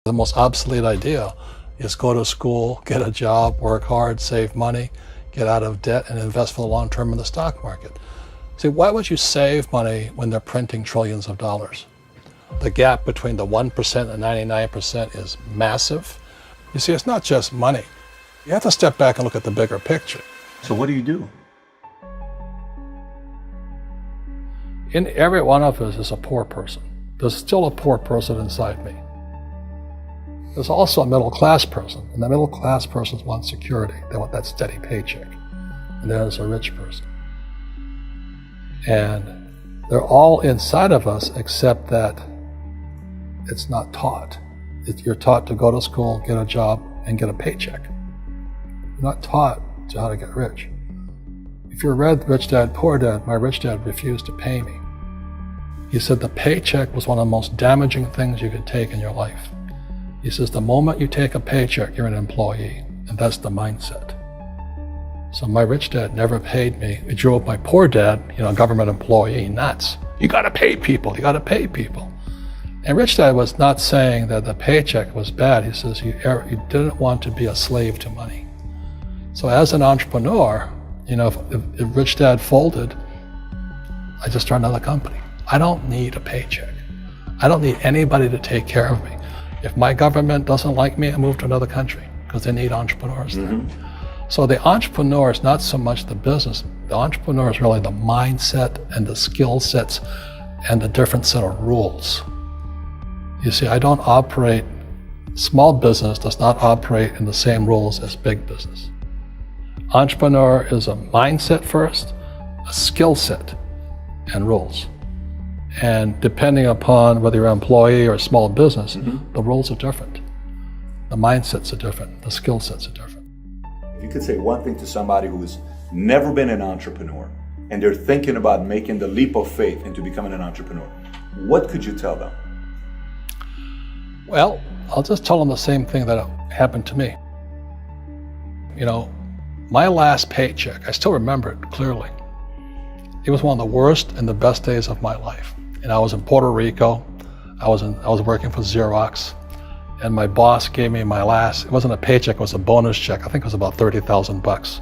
The most obsolete idea is go to school, get a job, work hard, save money, get out of debt, and invest for the long term in the stock market. See, why would you save money when they're printing trillions of dollars? The gap between the 1% and 99% is massive. You see, it's not just money. You have to step back and look at the bigger picture. So what do you do? In every one of us is a poor person. There's still a poor person inside me. There's also a middle class person, and the middle class person wants security. They want that steady paycheck. And there's a rich person. And they're all inside of us, except that it's not taught. You're taught to go to school, get a job, and get a paycheck. You're not taught to how to get rich. If you read Rich Dad, Poor Dad, my rich dad refused to pay me. He said the paycheck was one of the most damaging things you could take in your life. He says the moment you take a paycheck, you're an employee, and that's the mindset. So my rich dad never paid me. It drove my poor dad, government employee, nuts. You gotta pay people, you gotta pay people. And Rich Dad was not saying that the paycheck was bad. He says you didn't want to be a slave to money. So as an entrepreneur, if Rich Dad folded, I just started another company. I don't need a paycheck. I don't need anybody to take care of me. If my government doesn't like me, I move to another country because they need entrepreneurs there. So the entrepreneur is not so much the business. The entrepreneur is really the mindset and the skill sets and the different set of rules. You see, I don't operate, small business does not operate in the same rules as big business. Entrepreneur is a mindset first, a skill set, and rules. And depending upon whether you're an employee or a small business, the rules are different. The mindsets are different, the skill sets are different. If you could say one thing to somebody who's never been an entrepreneur and they're thinking about making the leap of faith into becoming an entrepreneur, what could you tell them? Well, I'll just tell them the same thing that happened to me. My last paycheck, I still remember it clearly. It was one of the worst and the best days of my life. And I was in Puerto Rico. I was working for Xerox, and my boss gave me my last, it wasn't a paycheck, it was a bonus check. I think it was about $30,000,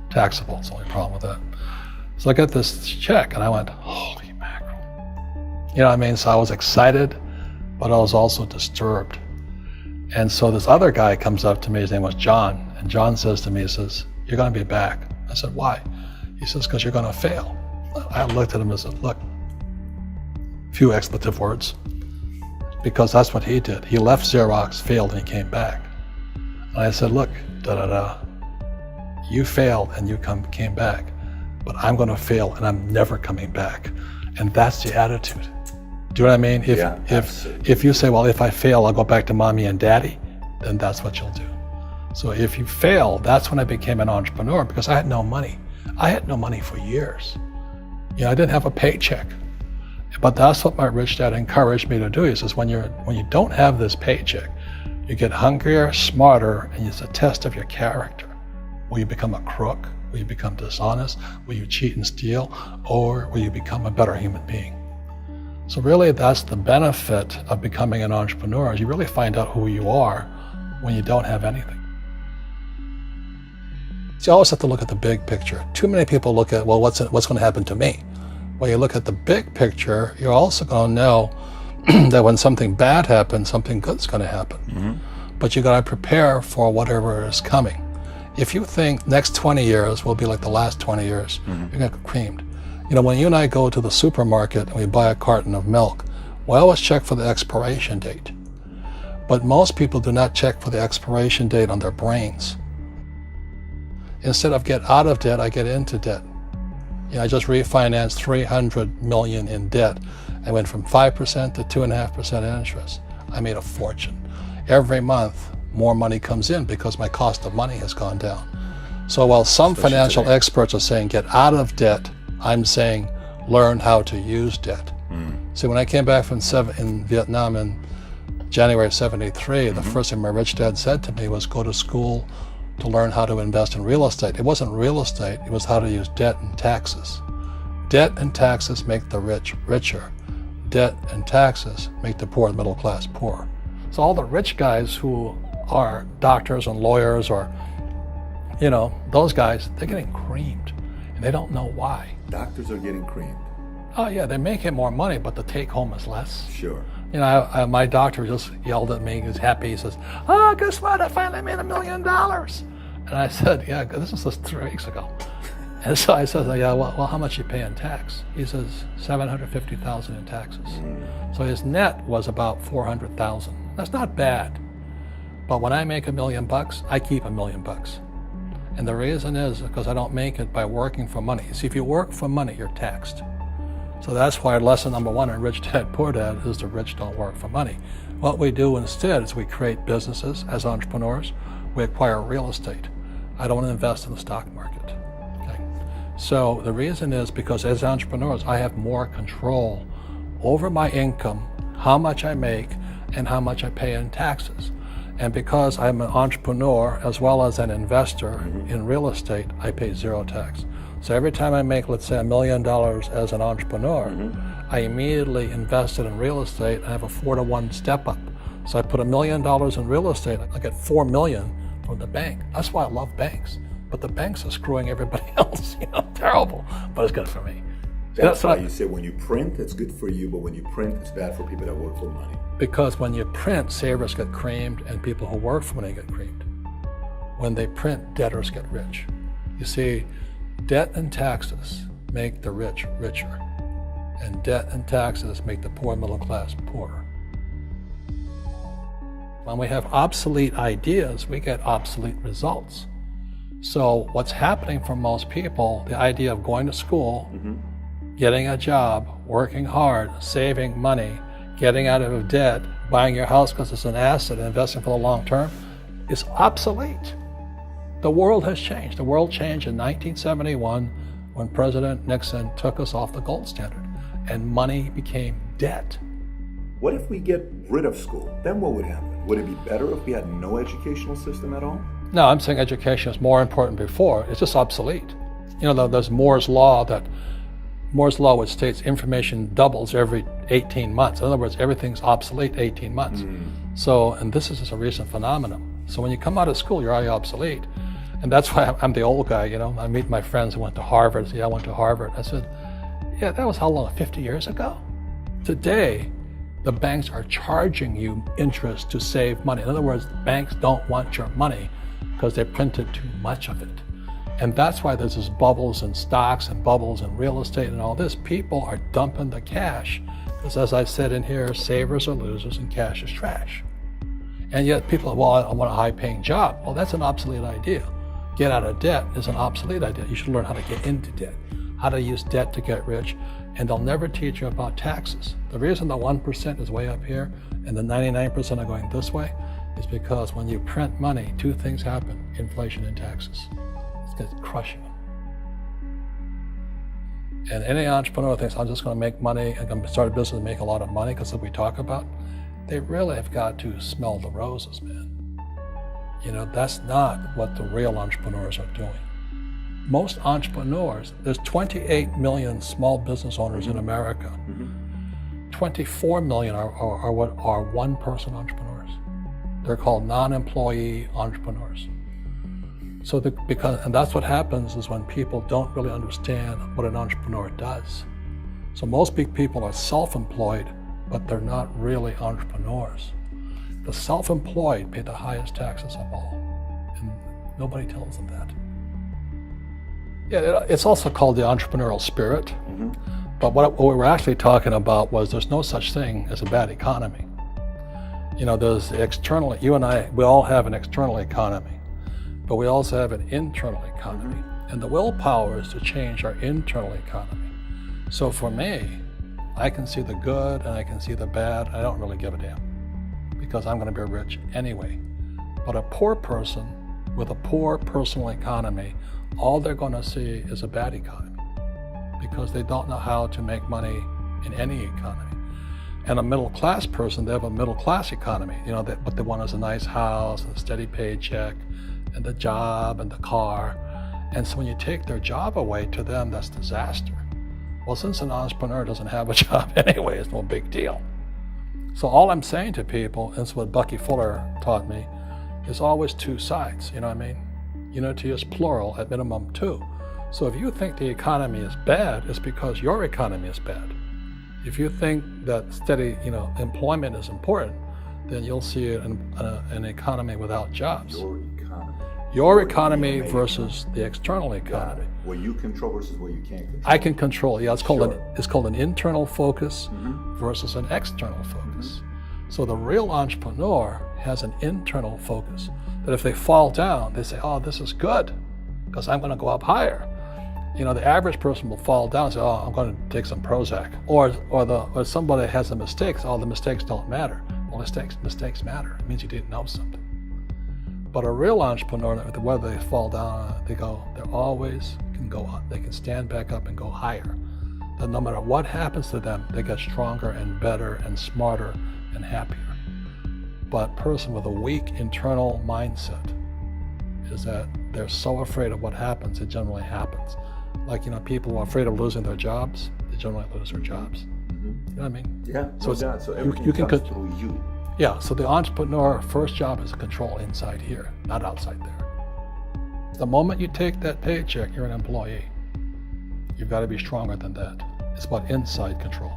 taxable. It's the only problem with that. So I got this check and I went, holy mackerel. So I was excited, but I was also disturbed. And so this other guy comes up to me, his name was John, and John says to me, he says, you're gonna be back. I said, why? He says, because you're gonna fail. I looked at him and said, look, few expletive words, because that's what he did. He left Xerox, failed, and he came back. And I said, look, you failed and you came back, but I'm gonna fail and I'm never coming back. And that's the attitude. Do you know what I mean? If you say, well, if I fail, I'll go back to mommy and daddy, then that's what you'll do. So if you fail, that's when I became an entrepreneur, because I had no money. I had no money for years. I didn't have a paycheck. But that's what my rich dad encouraged me to do. He says, when you don't have this paycheck, you get hungrier, smarter, and it's a test of your character. Will you become a crook? Will you become dishonest? Will you cheat and steal? Or will you become a better human being? So really, that's the benefit of becoming an entrepreneur, is you really find out who you are when you don't have anything. So you always have to look at the big picture. Too many people look at, well, what's going to happen to me? When you look at the big picture, you're also going to know that when something bad happens, something good's going to happen. But you got to prepare for whatever is coming. If you think next 20 years will be like the last 20 years, you're going to get creamed. When you and I go to the supermarket and we buy a carton of milk, we always check for the expiration date. But most people do not check for the expiration date on their brains. Instead of get out of debt, I get into debt. I just refinanced $300 million in debt. I went from 5% to 2.5% interest. I made a fortune. Every month, more money comes in because my cost of money has gone down. So while some financial experts are saying get out of debt, I'm saying learn how to use debt. See, when I came back from in Vietnam in January of '73, the first thing my rich dad said to me was go to school to learn how to invest in real estate. It wasn't real estate, it was how to use debt and taxes. Debt and taxes make the rich richer. Debt and taxes make the poor, the middle class, poor. So all the rich guys who are doctors and lawyers or, those guys, they're getting creamed and they don't know why. Doctors are getting creamed. Oh yeah, they make it more money, but the take home is less. Sure. My doctor just yelled at me. He was happy. He says, "Oh, guess what? I finally made $1 million." And I said, "Yeah, this was just 3 weeks ago." And so I said, "Yeah, well, how much you pay in tax?" He says, $750,000 in taxes. So his net was about $400,000. That's not bad. But when I make $1 million, I keep $1 million. And the reason is because I don't make it by working for money. See, if you work for money, you're taxed. So that's why lesson number 1 in Rich Dad, Poor Dad is the rich don't work for money. What we do instead is we create businesses as entrepreneurs. We acquire real estate. I don't invest in the stock market. Okay? So the reason is because as entrepreneurs, I have more control over my income, how much I make, and how much I pay in taxes. And because I'm an entrepreneur as well as an investor in real estate, I pay 0 tax. So every time I make, let's say, $1 million as an entrepreneur, I immediately invested in real estate and I have a 4-to-1 step up. So I put $1 million in real estate, I get $4 million from the bank. That's why I love banks. But the banks are screwing everybody else, terrible, but it's good for me. That's why you say when you print, it's good for you, but when you print, it's bad for people that work for money. Because when you print, savers get creamed and people who work for money get creamed. When they print, debtors get rich. You see, debt and taxes make the rich richer, and debt and taxes make the poor middle class poorer. When we have obsolete ideas, we get obsolete results. So what's happening for most people, the idea of going to school, getting a job, working hard, saving money, getting out of debt, buying your house because it's an asset, and investing for the long term, is obsolete. The world has changed. The world changed in 1971 when President Nixon took us off the gold standard and money became debt. What if we get rid of school? Then what would happen? Would it be better if we had no educational system at all? No, I'm saying education is more important before. It's just obsolete. There's Moore's Law which states information doubles every 18 months. In other words, everything's obsolete 18 months. So, and this is just a recent phenomenon. So when you come out of school, you're already obsolete. And that's why I'm the old guy, I meet my friends who went to Harvard. I went to Harvard. I said, yeah, that was how long, 50 years ago? Today, the banks are charging you interest to save money. In other words, banks don't want your money because they printed too much of it. And that's why there's this bubbles in stocks and bubbles in real estate and all this. People are dumping the cash because, as I said in here, savers are losers and cash is trash. And yet people are, well, I want a high-paying job. Well, that's an obsolete idea. Get out of debt is an obsolete idea. You should learn how to get into debt, how to use debt to get rich, and they'll never teach you about taxes. The reason the 1% is way up here and the 99% are going this way is because when you print money, 2 things happen: inflation and taxes. It's crushing them. And any entrepreneur thinks, I'm just going to make money, I'm going to start a business and make a lot of money because of what we talk about. They really have got to smell the roses, man. That's not what the real entrepreneurs are doing. Most entrepreneurs, there's 28 million small business owners in America. 24 million are what are one-person entrepreneurs. They're called non-employee entrepreneurs. So and that's what happens is when people don't really understand what an entrepreneur does. So most big people are self-employed, but they're not really entrepreneurs. The self-employed pay the highest taxes of all, and nobody tells them that. Yeah, it's also called the entrepreneurial spirit, but what we were actually talking about was there's no such thing as a bad economy. There's external, you and I, we all have an external economy, but we also have an internal economy, and the willpower is to change our internal economy. So for me, I can see the good and I can see the bad. I don't really give a damn because I'm going to be rich anyway. But a poor person with a poor personal economy, all they're going to see is a bad economy because they don't know how to make money in any economy. And a middle class person, they have a middle class economy. What they want is a nice house and a steady paycheck and the job and the car. And so when you take their job away, to them, that's disaster. Well, since an entrepreneur doesn't have a job anyway, it's no big deal. So all I'm saying to people, and it's what Bucky Fuller taught me, is always two sides, you know what I mean? Unity is plural, at minimum two. So if you think the economy is bad, it's because your economy is bad. If you think that steady, employment is important, then you'll see an economy without jobs. Your economy versus the external economy. What you control versus what you can't control. I can control. Yeah, it's called an internal focus versus an external focus. So the real entrepreneur has an internal focus. That if they fall down, they say, "Oh, this is good, because I'm going to go up higher." The average person will fall down and say, "Oh, I'm going to take some Prozac," or somebody has a mistake. So, "Oh, the mistakes don't matter." Well, mistakes matter. It means you didn't know something. But a real entrepreneur, whether they fall down, they always can go up. They can stand back up and go higher. That no matter what happens to them, they get stronger and better and smarter and happier. But a person with a weak internal mindset is that they're so afraid of what happens, it generally happens. Like, people who are afraid of losing their jobs, they generally lose their jobs. You know what I mean? Yeah, so everything comes through you. Yeah, so the entrepreneur first job is to control inside here, not outside there. The moment you take that paycheck, you're an employee. You've got to be stronger than that. It's about inside control.